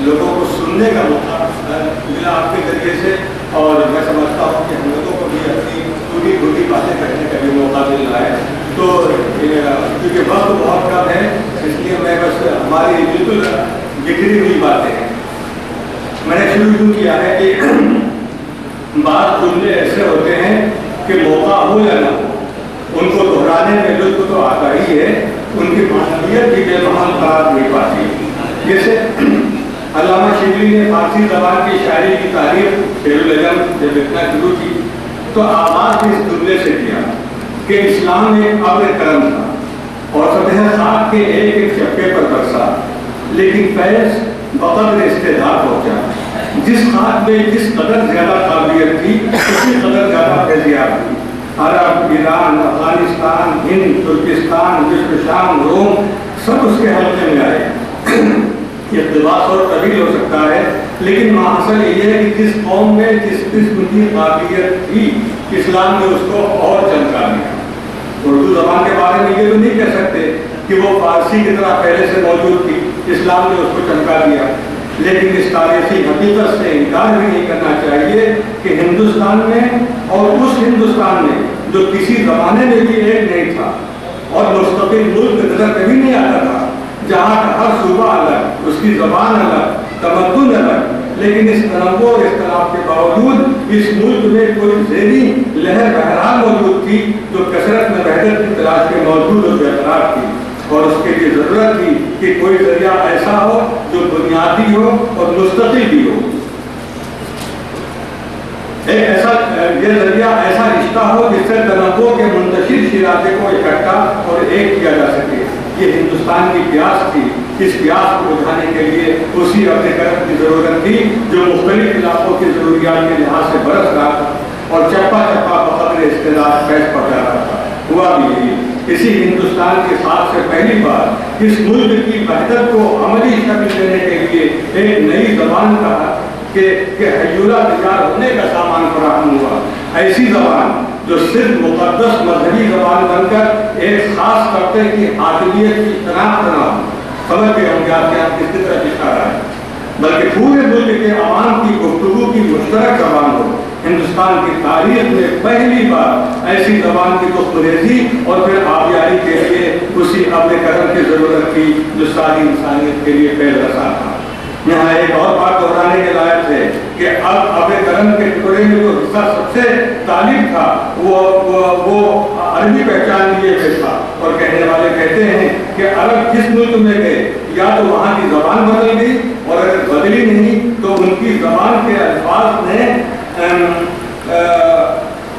لوگوں کو سننے کا موقع ملا آپ کے ذریعے سے، اور میں سمجھتا ہوں کہ ہم لوگوں کو بھی اپنی ٹوٹی پھوٹی باتیں کرنے کا بھی موقع مل رہا ہے. تو کیونکہ وقت بہت کم ہے، اس لیے میں بس ہماری بالکل بکھری ہوئی باتیں ہیں. میں نے شروع یوں کیا ہے کہ بعض جملے ایسے ہوتے ہیں کہ موقع ہو یا نہ ہو ان کو دہرانے میں لطف تو آتا ہی ہے، ان کی معنویت بھی بے محل قرار نہیں پاتی. جیسے علامہ شبلی نے فارسی زبان کی شاعری کی تعریف شعر العجم جب لکھنا شروع کی تو آغاز بھی اس جملے سے کیا کہ اسلام میں ابر کرم تھا اور سطح خاک کے ایک ایک چپے پر برسا، لیکن فیض بقدر استعداد پہنچا. جس خاک میں جس قدر زیادہ قابلیت تھی اسی قدر زیادہ فیضیاب تھی. عرب، ایران، افغانستان، ہند، ترکستان، مصر، شام، روم سب اس کے حلقے میں آئے. اقتباس اور طویل ہو سکتا ہے، لیکن حاصل یہ ہے کہ جس قوم میں جس قسم کی قابلیت تھی اسلام نے اس کو اور چمکا دیا. اردو زبان کے بارے میں یہ تو نہیں کہہ سکتے کہ وہ فارسی کی طرح پہلے سے موجود تھی، اسلام نے اس کو چمکا دیا. لیکن اس تاریخی حقیقت سے انکار بھی نہیں کرنا چاہیے کہ ہندوستان میں اور اس ہندوستان میں جو کسی زمانے میں بھی ایک نہیں تھا اور مستقل ملک نظر کبھی نہیں آتا تھا، جہاں کا ہر صوبہ الگ، اس کی زبان الگ، تمدن الگ، لیکن اس تنوع اور اختلاف کے باوجود اس ملک میں کوئی ذہنی لہر بہرحال موجود تھی جو کثرت میں وحدت کی تلاش میں موجود اور برقرار تھی. اور اس کے لیے ضرورت تھی کہ کوئی ذریعہ ایسا ہو جو بنیادی ہو اور مستقل بھی ہو. یہ ذریعہ ایسا رشتہ ہو جس سے تنوع کے منتشر شرائط کو اکٹھا اور ایک کیا جا سکے. یہ ہندوستان کی پیاس تھی. اس پیاس کو بجھانے کے لیے اسی اپنے کرم کی ضرورت تھی جو مختلف علاقوں کی ضروریات کے لحاظ سے برس رہا تھا اور چپا چپا بقدر استعداد فیض پہنچا رہا تھا. ہوا بھی یہی. اسی ہندوستان کے ساتھ سے پہلی بار اس ملک کی وحدت کو عملی شکل دینے کے لیے ایک نئی زبان کا کہ حیولہ تیار ہونے کا سامان فراہم ہوا. ایسی زبان جو صرف مقدس مذہبی زبان بن کر ایک خاص طبقے کی حاکمیت کی شناخت نہ ہو. سمجھ کے ہم کیا کس کی طرف اشارہ ہے، بلکہ پورے ملک کے عوام کی گفتگو کی مشترک زبان ہو. ہندوستان کی تاریخ میں پہلی بار ایسی زبان کی تخمریزی اور پھر آبیاری کے لیے اسی ابر کرم کی ضرورت تھی جو ساری انسانیت کے لیے پہل رسا تھا. یہاں ایک اور بات دہرانے کے لائق ہے کہ اب ابر کرم کے ٹکڑے میں جو حصہ سب سے طالب تھا وہ عربی پہچان لیے ہوئے تھا. اور کہنے والے کہتے ہیں کہ عرب جس ملک میں گئے یا تو وہاں کی زبان بدل گئی اور اگر بدلی نہیں تو ان کی زبان کے الفاظ نے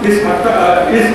اس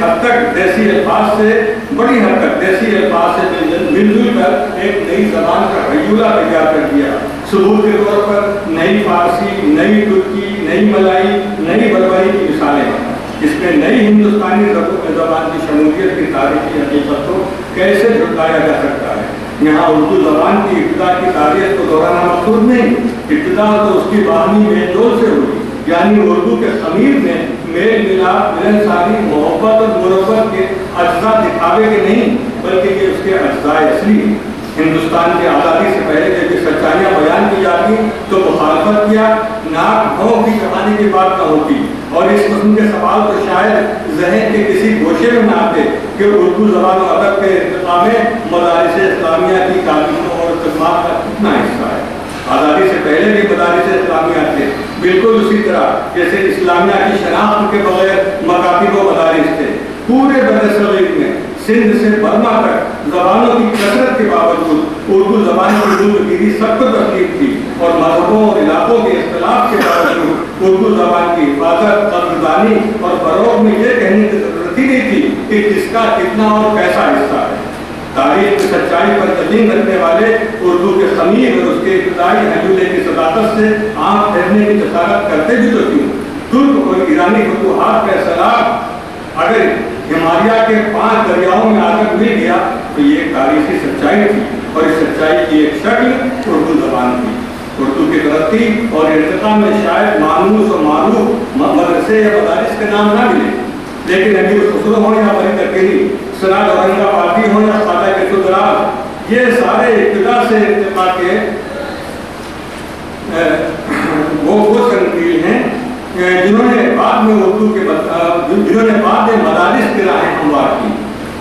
حد تک دیسی الفاظ سے بڑی حد تک دیسی الفاظ سے مل جل کر ایک نئی زبان کا حیولہ تیار کر دیا. ثبوت کے طور پر نئی فارسی، نئی ترکی، نئی ملائی، نئی بربری کی مثالیں ہیں. اس میں نئی ہندوستانی زبان کی شمولیت کی تاریخی حقیقت کو کیسے جھٹلایا جا سکتا ہے. یہاں اردو زبان کی ابتدا کی تاریخ کو دہرانا مقصود نہیں. ابتدا تو اس کی باہمی میل جول سے ہوئی، یعنی اردو کے خمیر میں میل ملاپ، ملنساری، محبت اور مربت کے اجزاء دکھاوے کے نہیں بلکہ یہ اس کے اجزاء اصلی ہیں. ہندوستان کی آزادی سے پہلے جب یہ سچائیاں بیان کی جاتی تو مخالفت کیا ناک بھوں کی کہانی کی بات نہ ہوتی اور اس قسم کے سوال تو شاید ذہن کے کسی گوشے میں نہ آتے کہ اردو زبان و ادب کے ارتقاء میں مدارس اسلامیہ کی تعلیموں اور خدمات کا کتنا حصہ ہے. آزادی سے پہلے بھی مدارس اسلامیہ تھے، بالکل اسی طرح جیسے اسلامیہ کی شناخت کے بغیر مکاتب و مدارس تھے. پورے بر صغیر میں سندھ سے برما تک زبانوں کی کثرت کے باوجود اردو زبان کی وجودگیری سب کو تکلیف تھی اور مذہبوں اور علاقوں کے اختلاف کے باوجود اردو زبان کی حفاظت، قدردانی اور فروغ میں یہ کہنے کی ضرورت ہی نہیں تھی کہ کس کا کتنا اور کیسا حصہ ہے. تاریخ کی سچائی پر یقین رکھنے والے اردو کے خمیر اور اس کے ابتدائی حیولے کی صداقت سے آنکھ پھیرنے کی جسارت کرتے بھی تو کیوں. ترک اور ایرانی فتوحات کا سیلاب اگر ہمالیہ کے 5 دریاؤں میں آ کر مل گیا تو یہ ایک تاریخی سچائی تھی اور اس سچائی کی ایک شکل اردو زبان تھی. اردو کی ترقی اور ارتقاء میں شاید مانوس اور معروف مدرسے یا مدارس کے نام نہ ملے، لیکن امیر خسرو ہوں یا بری ترکیری، سراج اورنگابادی ہوں یا خواجہ کے، یہ سارے ابتدا سے ارتقاء کے 5 دریاؤں میں آ کر مل گئے. اور اس سچائی کی ایک شکل اردو زبان تھی. اردو کی ترقی اور ارتقاء میں شاید مانوس اور معروف مدرسے یا مدارس کے نام نہ ملے، لیکن امیر خسرو ہوں یا بری ترکیری، سراج اورنگابادی ہوں یا خواجہ کے وہ تنقید ہیں جنہوں نے بعد میں مدارس کی راہیں ہموار کی.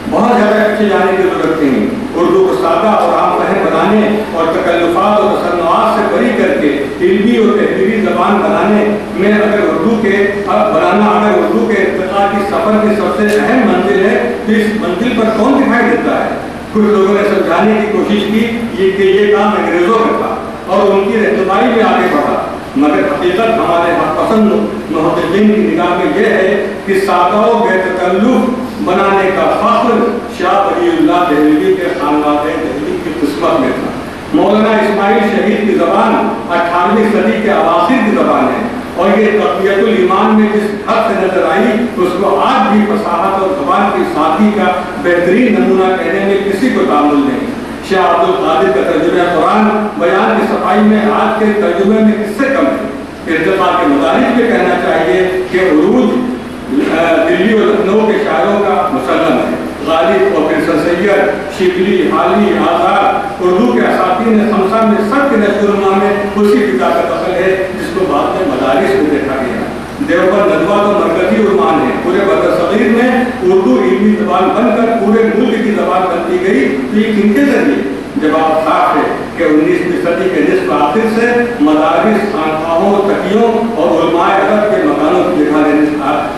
بہت زیادہ اچھے جانے کی ضرورت نہیں. اردو کو سادہ اور عام فہم بنانے اور تکلفات اور تصنعات سے بری کر کے علمی اور تحریری زبان بنانے میں اگر اردو کے ارتقاء کی سفر کی سب سے اہم منزل ہے تو اس منزل پر کون دکھائی دیتا ہے؟ کچھ لوگوں نے سمجھانے کی کوشش کی کہ یہ کام انگریزوں کا تھا اور ان کی رہنمائی میں آگے بڑھا، مگر حقیقت ہمارے حق پسند محدثین کی نگاہ میں یہ ہے کہ سادہ و بے تکلف بنانے کا فخر شاہ ولی اللہ دہلوی کے خاندان دہلوی کی قسمت میں تھا. مولانا اسماعیل شہید کی زبان 18ویں صدی کے اواخر کی زبان ہے اور یہ تقویت الایمان میں جس حد سے نظر آئی اس کو آج بھی فصاحت اور زبان کی سادگی کا بہترین نمونہ کہنے میں کسی کو تعامل نہیں. شاہ عبد القادر کا ترجمہ قرآن بیان کی صفائی میں آج کے ترجمے میں کس سے کم ہے. ارتقاء کے مدارج میں کہنا چاہیے کہ عروج دلی اور لکھنؤ کے شاعروں کا مسلم ہے. غالب اور پھر سر سید، شبلی، حالی، آزاد، اردو کے اساتین خمسہ میں سب کے نشو و نما میں اسی فضا کا دخل ہے جس کو بعد میں مدارس میں دیکھا گیا. دیوبند ندوہ تو مرکزی عنوان ہے. پورے بر صغیر میں اردو علمی زبان بن کر پورے ملک کی زبان بنتی گئی تو یہ کن کے ذریعے؟ جواب صاف ہے کہ 19ویں صدی کے نصف آخر سے مدارس، خانقاہوں، تقیوں اور علماء ادب کے مکانوں کی جگہ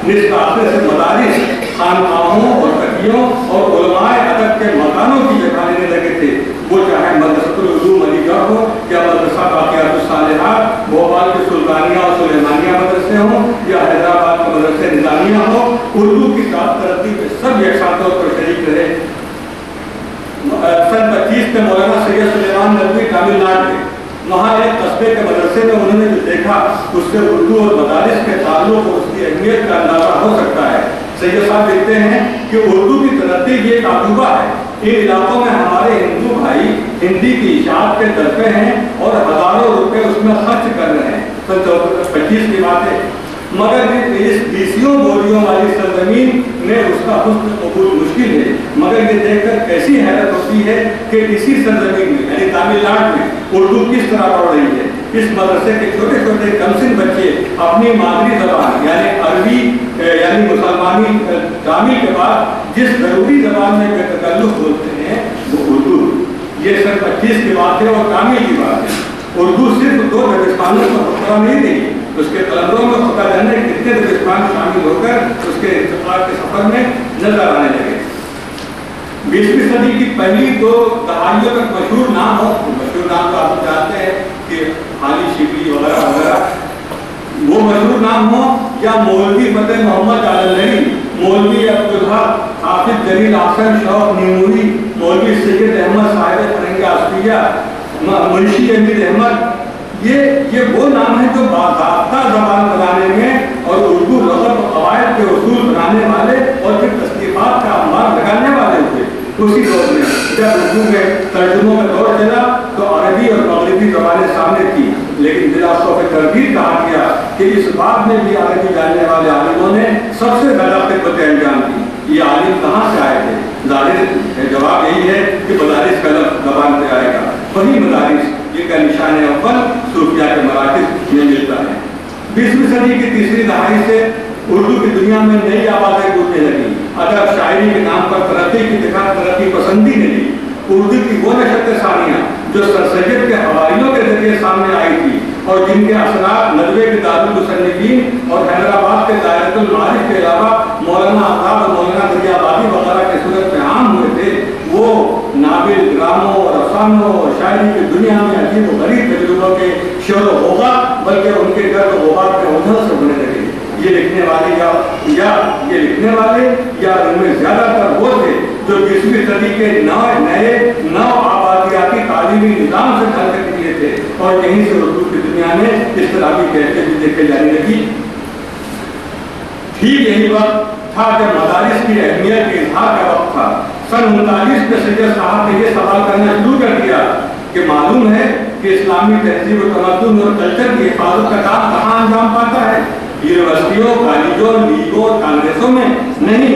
نصف آخر سے مدارس، خانقاہوں اور تقیوں اور علماء ادب کے مکانوں کی جگہ لینے لگے تھے. وہ چاہے مدرسۃ العلوم علی گڑھ ہو یا مدرسہ باقیات الصالحات، بھوپال کے سلطانیہ اور سلیمانیہ مدرسے ہوں یا حیدرآباد کے مدرسے نظامیہ ہوں، اردو کی ترقی میں سب یکساں طور پر شریک رہے. سن 25 میں مولانا سید سلیمان ندوی تامل ناڈو میں وہاں ایک قصبے کے مدرسے میں انہوں نے جو دیکھا اس سے اردو اور مدارس کے تعلق اور اس کی اہمیت کا اندازہ ہو سکتا ہے. سید صاحب لکھتے ہیں کہ اردو کی ترقی یہ ایک عجوبہ ہے. ان علاقوں میں ہمارے ہندو بھائی ہندی کی اشاعت کے درپے ہیں اور ہزاروں روپے اس میں خرچ کر رہے ہیں. سن 25 کی بات ہے. مگر اس بیسیوں بولیوں والی سرزمین میں اس کا حسن قبول مشکل ہے. مگر یہ دیکھ کر کیسی حیرت ہوتی ہے کہ اسی سرزمین میں یعنی تامل ناڈو میں اردو کس طرح پڑھ رہی ہے. اس مدرسے کے چھوٹے چھوٹے کمسن بچے اپنی مادری زبان یعنی عربی یعنی مسلمانی تامل کے بعد جس ضروری زبان میں بے تکلف بولتے ہیں وہ اردو. یہ سن 25 کی بات ہے اور تامل کی بات ہے. اردو صرف 2 دبستانوں کا خطرہ نہیں دی. اس کے قلندروں میں خدا جانے کتنے دبستان شامل ہو کر اس کے ارتقاء کے سفر میں نظر آنے لگے. 20ویں صدی کی پہلی 2 دہائیوں تک مشہور نام ہو، مشہور نام تو آپ جانتے ہیں کہ حالی، شبلی وغیرہ وغیرہ، وہ مشہور نام ہو یا مولوی فتح محمد عالمگری، مولوی عبدالحق، حافظ جلیل احسن شوق نیموری، مولوی سید احمد صاحب فرنگ آسفیہ، منشی امیر احمد، یہ وہ نام ہیں جو باضابطہ زبان بنانے میں اور اردو لغت و قواعد کے اصول بنانے والے اور پھر تصنیفات کا انبار لگانے والے ہوئے. اسی دور میں جب اردو میں ترجموں کا دور چلا تو عربی اور مغربی زبانیں سامنے تھیں، لیکن بلا خوف تردید کہا گیا کہ اس بات میں بھی عربی جاننے والے عالموں نے سب سے زیادہ خدمت انجام دی. یہ عالم کہاں سے آئے تھے؟ ظاہر جواب یہی ہے کہ مدارس کا لفظ زبان پہ آئے گا. وہی مدارس جن کا نشان اول صوفیہ کے مراکز میں ملتا ہے. 20ویں صدی کی تیسری دہائی سے اردو کی دنیا میں نئی آوازیں گونجنے لگی. ادب شاعری کے نام پر ترقی کی دکھا ترقی پسندی نے لی. اردو کی وہ نشست ثانیہ جو سر سید کے حواریوں کے ذریعے سامنے آئی تھی اور جن کے اثرات ندوے کے دارالمصنفین اور حیدرآباد کے دائرۃ المعارف کے علاوہ مولانا آزاد اور مولانا دریا آبادی وغیرہ کے صورت میں عام ہوئے تھے، وہ ناول، ڈراموں اور افسانوں اور شاعری کی دنیا میں عجیب و غریب تجربوں کے شور و غوغا بلکہ ان کے گرد و غبار کے اوجھل سے ہونے لگے. یہ لکھنے والے یا ان میں زیادہ تر وہ تھے جو 20ویں صدی کے نئے آبادیاتی تعلیمی نظام سے تعلق کیے تھے اور یہیں سے اردو کی دنیا میں اس طرح کی کیفیت بھی دیکھے جانے لگی. ٹھیک یہی وقت تھا جب مدارس کی اہمیت کے اظہار کا وقت تھا. سن 39 میں سید صاحب نے یہ سوال کرنا شروع کر دیا کہ معلوم ہے کہ اسلامی تہذیب و تمدن اور کلچر کی حفاظت کا کام کہاں انجام پاتا ہے؟ یونیورسٹیوں، کالجوں، لیگوں، کانگریسوں میں نہیں،